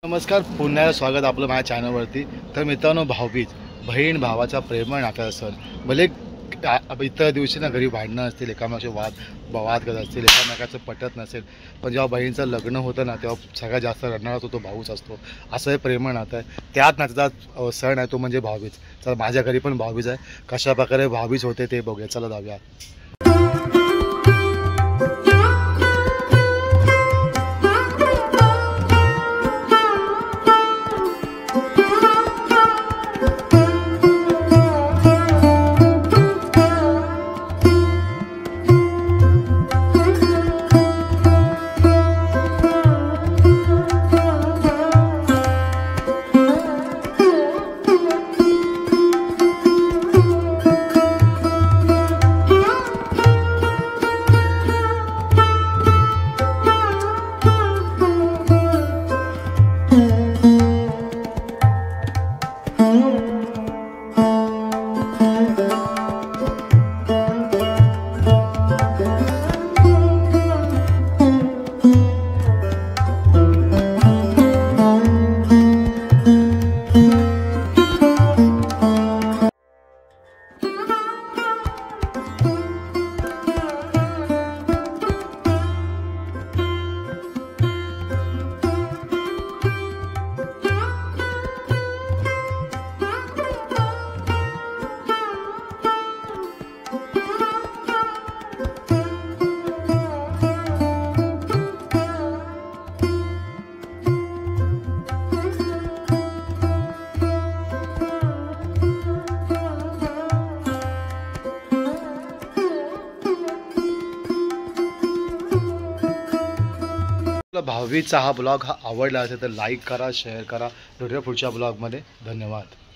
नमस्कार, पुन्हा स्वागत आपलं माझ्या चॅनलवरती. तर मित्रांनो, भाऊबीज बहीण भावाचा प्रेमळ नात्याचा सण. भले इतर दिवशी ना घरी भांडणं असतील, एकामेकाचे वाद करत असतील, एकामेकाचं पटत नसेल, पण जेव्हा बहिणीचं लग्न होतं ना तेव्हा सगळ्यात जास्त रडणारा तो भाऊच असतो. असं हे प्रेमळ नातं आहे. त्यात नात्याचा सण आहे तो म्हणजे भाऊबीज. तर माझ्या घरी पण भाऊबीज आहे. कशाप्रकारे भाऊबीज होते ते बघूया, चला जाऊया. भाऊबीजचा हा ब्लॉग आवडला असेल तर लाईक करा, शेअर करा. भेटूया पुढच्या ब्लॉगमध्ये. धन्यवाद.